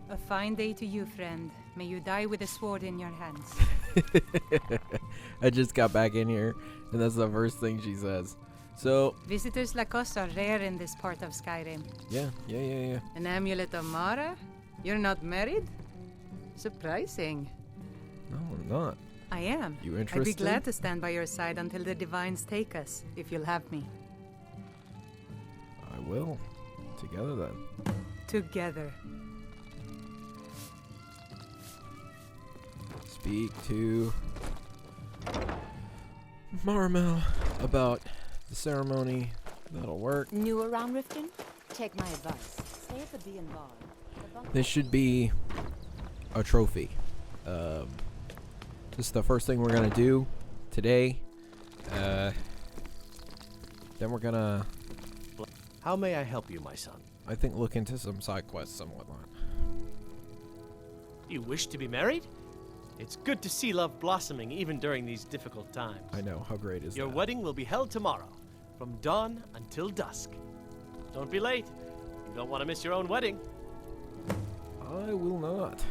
A fine day to you, friend. May you die with a sword in your hands. I just got back in here, and that's the first thing she says. So, Visitors like us are rare in this part of Skyrim. yeah. An amulet of Mara? You're not married? Surprising. No, I'm not. I am. You I'd be interested? glad to stand by your side until the divines take us, if you'll have me. I will. Together then. Together. Speak to Myrwatch about the ceremony. That'll work. New around Riften? Take my advice. Stay at the Bee and Bar. This should be a trophy. This is the first thing we're gonna do today. Then we're gonna, How may I help you, my son? I think, look into some side quests and whatnot. You wish to be married? It's good to see love blossoming even during these difficult times. I know, how great is Your that? wedding will be held tomorrow, from dawn until dusk. Don't be late. You don't want to miss your own wedding. I will not.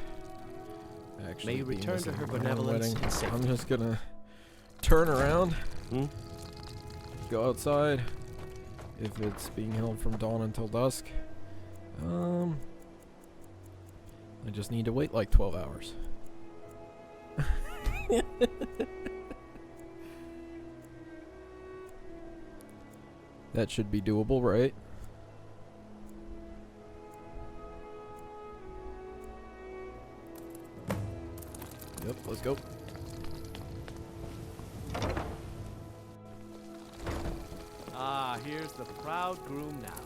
Actually, May you be return to missing her my own benevolence wedding. in safety. I'm just gonna turn around, go outside. If it's being held from dawn until dusk, I just need to wait like 12 hours. That should be doable, right? Yep, let's go. Ah, here's the proud groom now.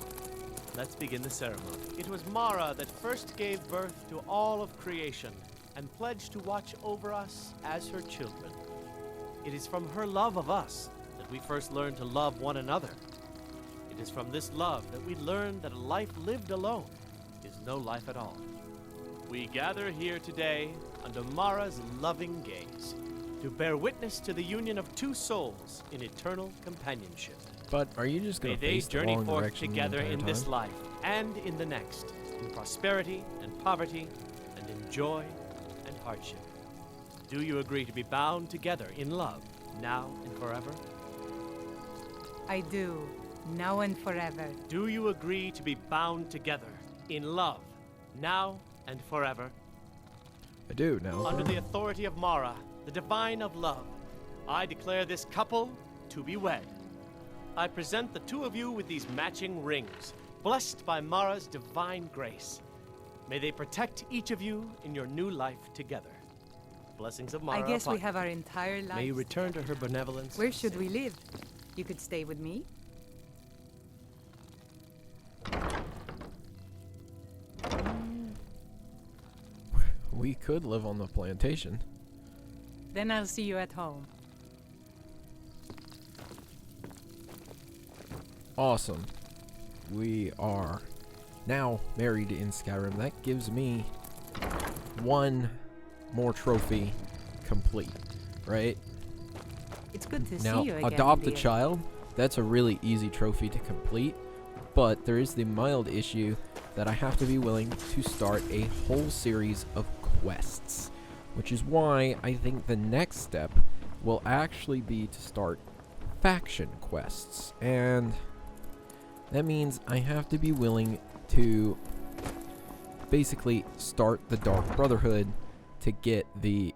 Let's begin the ceremony. It was Mara that first gave birth to all of creation and pledged to watch over us as her children. It is from her love of us that we first learned to love one another. It is from this love that we learn that a life lived alone is no life at all. We gather here today under Mara's loving gaze to bear witness to the union of two souls in eternal companionship. But are you just May gonna they face the journey wrong forth direction the together entire in this time? life and in the next, in prosperity and poverty, and in joy and hardship. Do you agree to be bound together in love, now and forever? I do. Now and forever. Do you agree to be bound together in love, now and forever? I do now. Under the authority of Mara, the divine of love, I declare this couple to be wed. I present the two of you with these matching rings, blessed by Mara's divine grace. May they protect each of you in your new life together. Blessings of Mara I guess we upon have you. our entire lives. May you return to her benevolence. Where should we live? You could stay with me. We could live on the plantation. Then I'll see you at home. Awesome. We are now married in Skyrim. That gives me one more trophy complete, right? It's good to Now, see you again, adopt a dear. child. That's a really easy trophy to complete, but there is the mild issue that I have to be willing to start a whole series of quests, which is why I think the next step will actually be to start faction quests, and that means I have to be willing to basically start the Dark Brotherhood to get the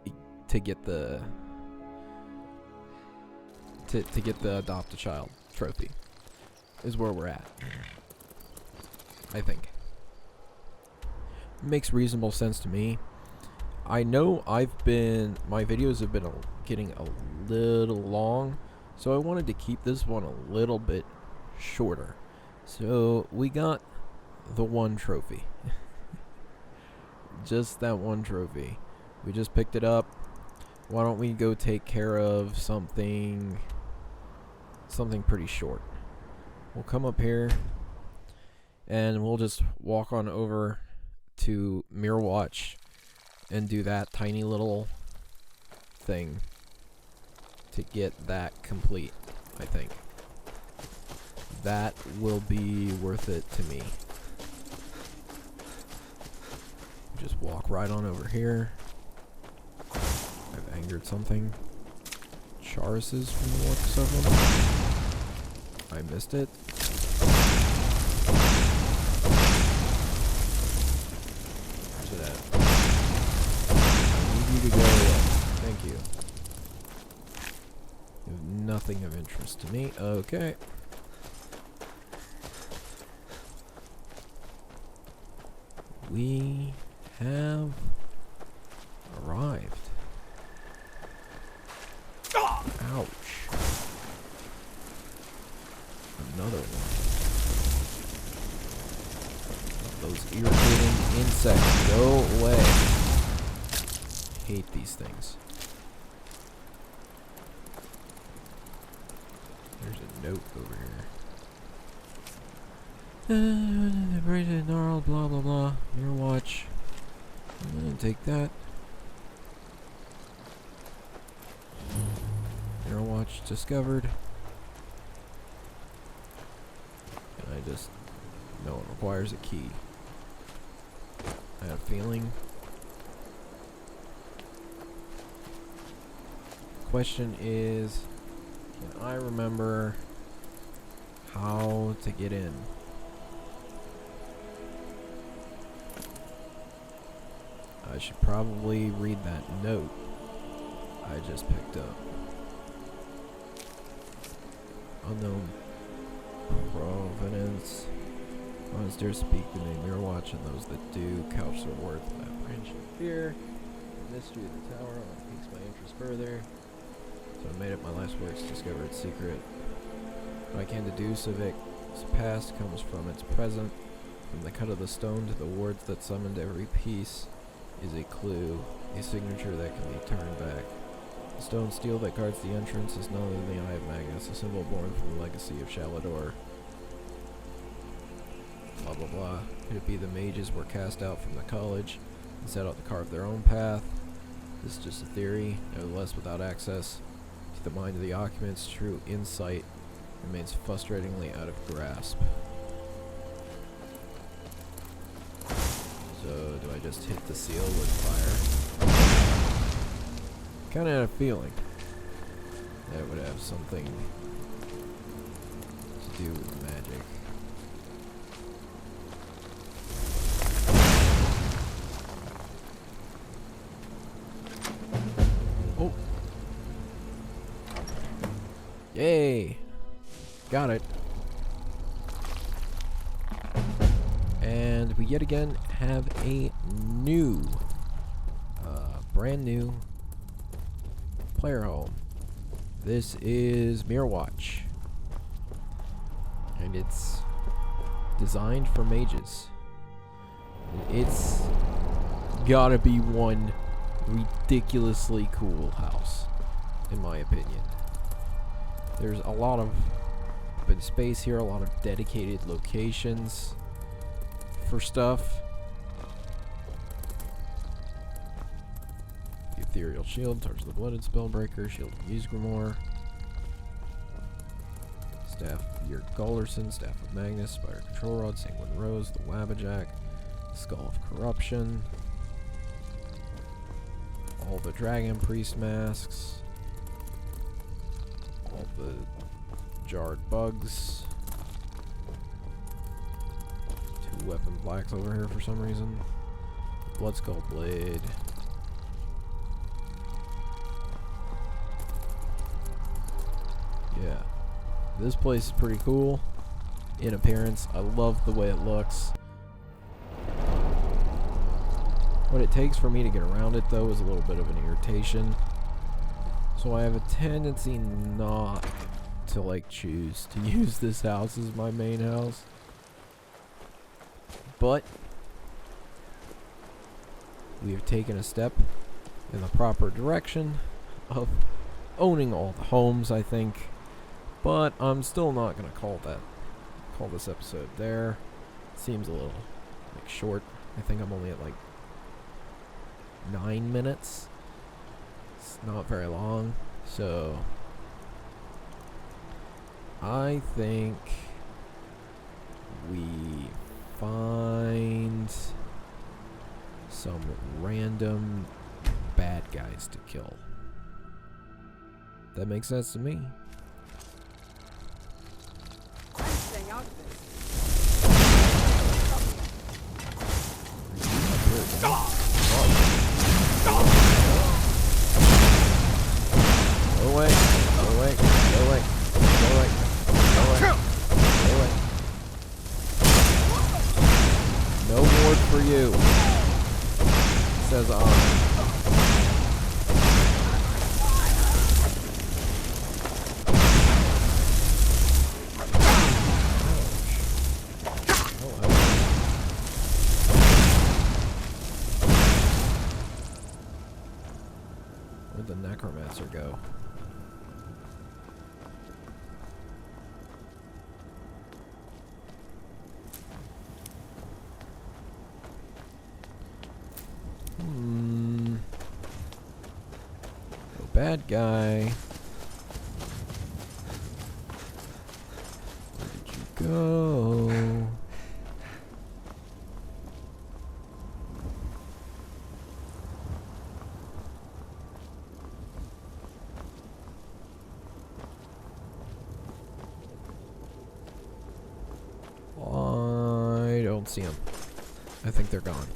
adopt a child trophy is where we're at. I think makes reasonable sense to me. I know my videos have been getting a little long, so I wanted to keep this one a little bit shorter. So we got the one trophy. Just that one trophy. We just picked it up. Why don't we go take care of something pretty short? We'll come up here and we'll just walk on over to Myrwatch and do that tiny little thing to get that complete, I think. That will be worth it to me. just walk right on over here. I've angered something. Charises from the looks of them. I missed it. Where's it at? I need you to go away. Thank you. You have nothing of interest to me. Okay. We have arrived. Ouch. Another one. Those irritating insects. Go away. Hate these things. There's a note over here. Brazen gnarl, blah blah blah. Myrwatch. I'm gonna take that. Myrwatch discovered. And I just know it requires a key. I have a feeling. Question is, can I remember how to get in? I should probably read that note I just picked up. Unknown provenance. Monsters speak the name Myrwatch, and those that do couch their words with apprehension and fear. The mystery of the tower only piques my interest further. So I made it my life's work to discover its secret. What I can deduce of its past comes from its present. From the cut of the stone to the words that summoned every piece is a clue, a signature that can be turned back. The stone steel that guards the entrance is none other than the Eye of Magnus, a symbol born from the legacy of Shalador. Blah blah blah. Could it be the mages were cast out from the college and set out to carve their own path? This is just a theory. Nevertheless, without access to the mind of the occupants, true insight remains frustratingly out of grasp. So, do I just hit the seal with fire? Kinda had a feeling that it would have something to do with magic. Oh! Yay! Got it. And we yet again have a new, brand new player home. This is Myrwatch, and it's designed for mages. It's gotta be one ridiculously cool house, in my opinion. There's a lot of open space here, a lot of dedicated locations for stuff. The Ethereal Shield, Torch of the Blooded Spellbreaker, Shield of Ysgrimor, Staff of Your Gallerson, Staff of Magnus, Spire Control Rod, Sanguine Rose, the Wabbajack, Skull of Corruption, all the Dragon Priest masks, all the Jarred Bugs, two Weapon Blacks over here for some reason, Blood Skull Blade, yeah, this place is pretty cool in appearance. I love the way it looks. What it takes for me to get around it, though, is a little bit of an irritation. So I have a tendency not to, like, choose to use this house as my main house. But we have taken a step in the proper direction of owning all the homes, I think. But I'm still not going to call this episode there. It seems a little, like, short. I think I'm only at, like, 9 minutes. It's not very long, so I think we find some random bad guys to kill. That makes sense to me. Go away, go away, go away, go away, go away, go away. No ward for you. Says on. Where'd the necromancer go? No bad guy. Where did you go? I don't see them. I think they're gone.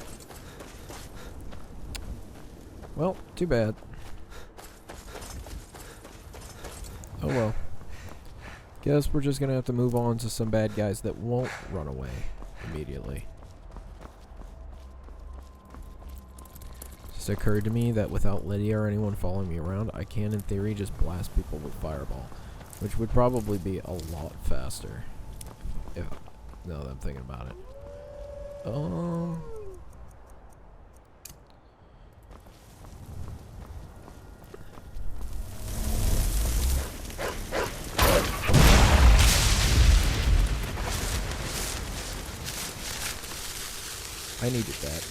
Well, too bad. Oh well. Guess we're just gonna have to move on to some bad guys that won't run away immediately. Just occurred to me that without Lydia or anyone following me around, I can in theory just blast people with Fireball, which would probably be a lot faster. If, now that I'm thinking about it. I needed that.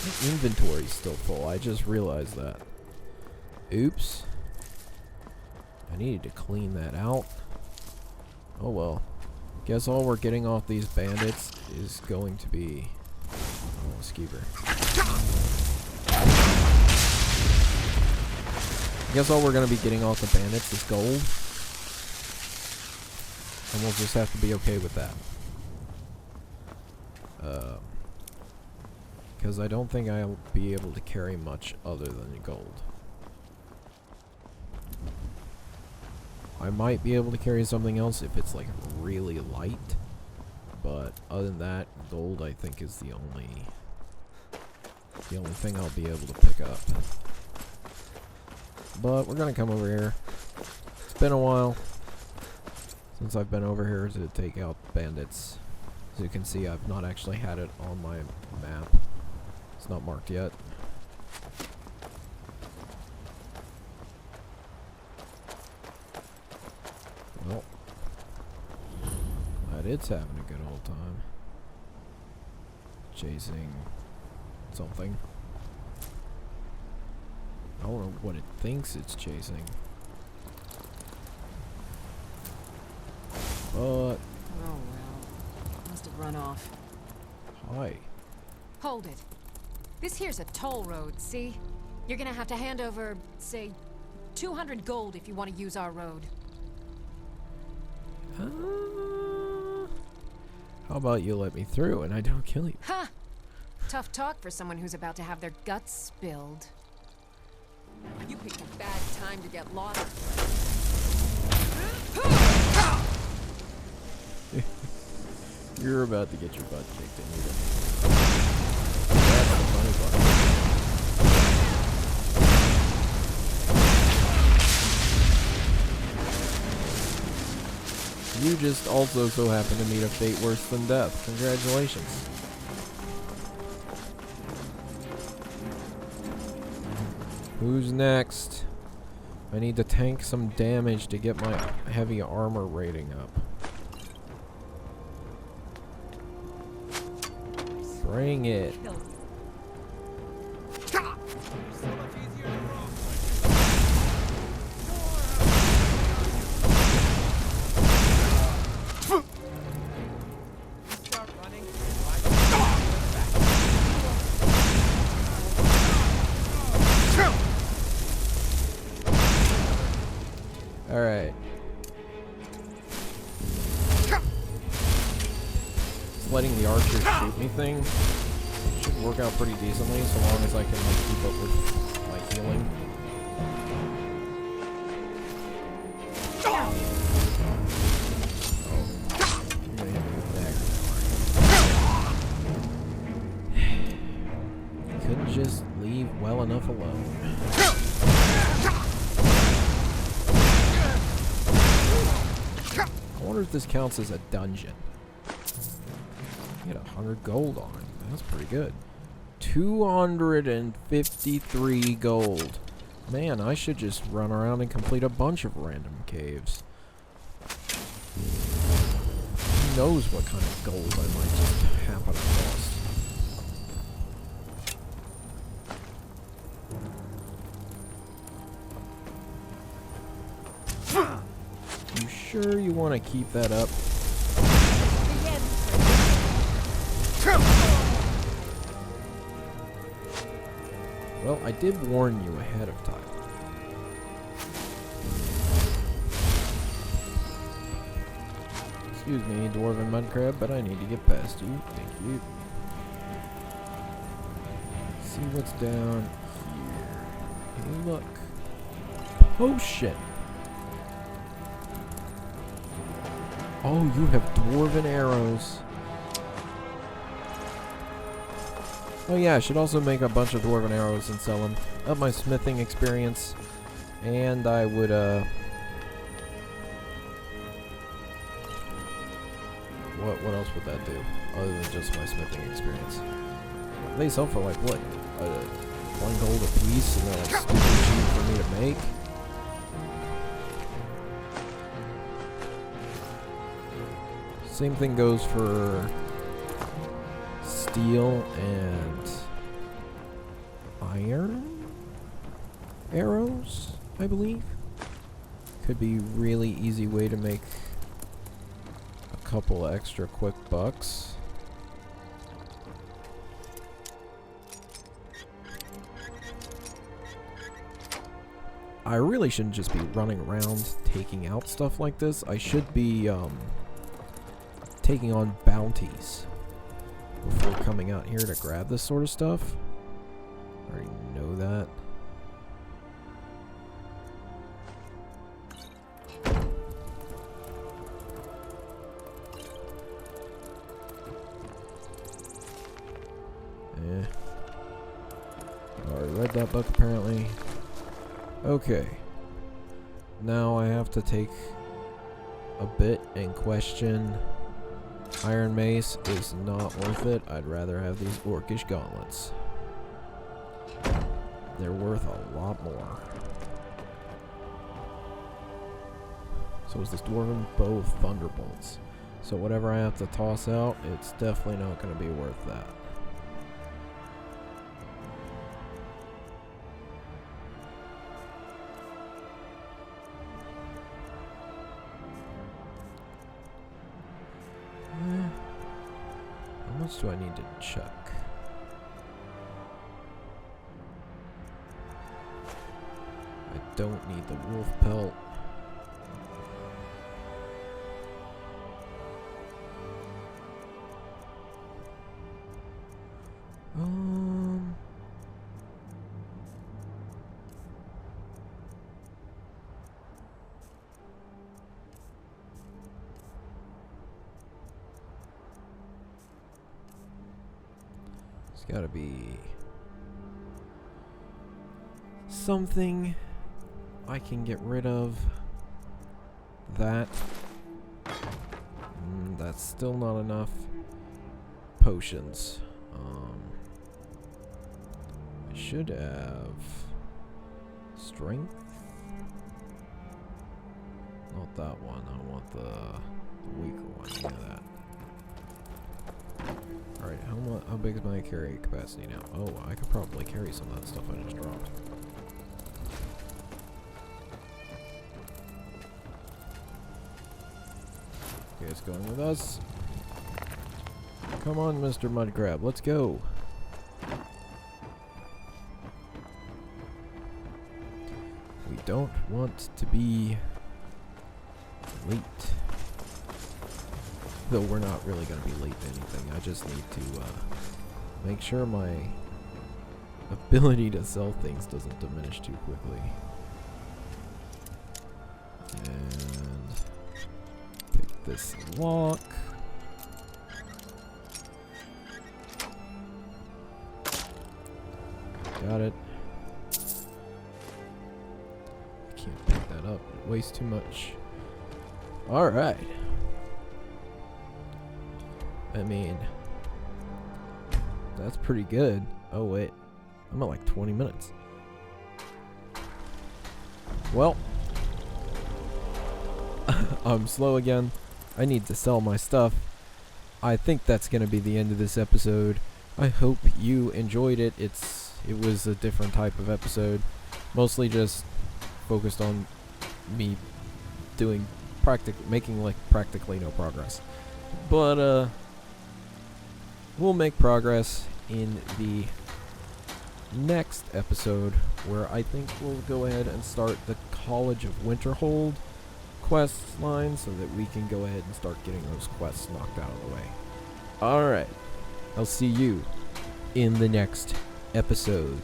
My inventory's still full. I just realized that. Oops. I needed to clean that out. Oh well. Guess all we're getting off these bandits is going to be... Oh, a skeever. Guess all we're going to be getting off the bandits is gold. And we'll just have to be okay with that. Because I don't think I'll be able to carry much other than gold. I might be able to carry something else if it's like really light, but other than that, gold I think is the only thing I'll be able to pick up. But we're gonna come over here. It's been a while since I've been over here to take out bandits. As you can see, I've not actually had it on my map. It's not marked yet. Well, glad it's having a good old time. Chasing something. I don't know what it thinks it's chasing. But... Oh well. Must have run off. Hi. Hold it. This here's a toll road, see? You're gonna have to hand over, say, 200 gold if you want to use our road. How about you let me through and I don't kill you? Ha! Tough talk for someone who's about to have their guts spilled. You picked a bad time to get lost. You're about to get your butt kicked in here. That's the funny part. You just also so happen to meet a fate worse than death. Congratulations. Who's next? I need to tank some damage to get my heavy armor rating up. Bring it. thing should work out pretty decently, so long as I can like keep up with my healing. Couldn't just leave well enough alone. I wonder if this counts as a dungeon. Get 100 gold on it. That's pretty good. 253 gold. Man, I should just run around and complete a bunch of random caves. Who knows what kind of gold I might just happen across. You sure you want to keep that up? Well, I did warn you ahead of time. Excuse me, dwarven mudcrab, but I need to get past you. Thank you. Let's see what's down here. Hey, look. Potion. Oh, you have dwarven arrows. Oh yeah, I should also make a bunch of dwarven arrows and sell them. Up my smithing experience. And I would, What else would that do? Other than just my smithing experience. They sell for like, what? 1 gold a piece, and they're like stupid cheap for me to make? Same thing goes for steel and iron arrows, I believe. Could be really easy way to make a couple extra quick bucks. I really shouldn't just be running around taking out stuff like this. I should be taking on bounties before coming out here to grab this sort of stuff. I already know that. Already read that book apparently. Okay. Now I have to take a bit and question. Iron mace is not worth it. I'd rather have these orcish gauntlets. They're worth a lot more. So is this dwarven bow of thunderbolts. So whatever I have to toss out, it's definitely not going to be worth that. How much do I need to check? I don't need the wolf pelt. It's gotta be something I can get rid of. That. That's still not enough. Potions. I should have strength. Not that one. I want the weaker one. Yeah, that. Alright, how big is my carry capacity now? Oh, I could probably carry some of that stuff I just dropped. Okay, it's going with us. Come on, Mr. Mudcrab, let's go. We don't want to be late. Though we're not really going to be late to anything. I just need to make sure my ability to sell things doesn't diminish too quickly. And pick this lock. Got it. I can't pick that up. It weighs too much. Alright. I mean, that's pretty good. Oh, wait. I'm at like 20 minutes. Well, I'm slow again. I need to sell my stuff. I think that's going to be the end of this episode. I hope you enjoyed it. It was a different type of episode. Mostly just focused on me doing making like practically no progress. But, we'll make progress in the next episode, where I think we'll go ahead and start the College of Winterhold quest line so that we can go ahead and start getting those quests knocked out of the way. Alright, I'll see you in the next episode.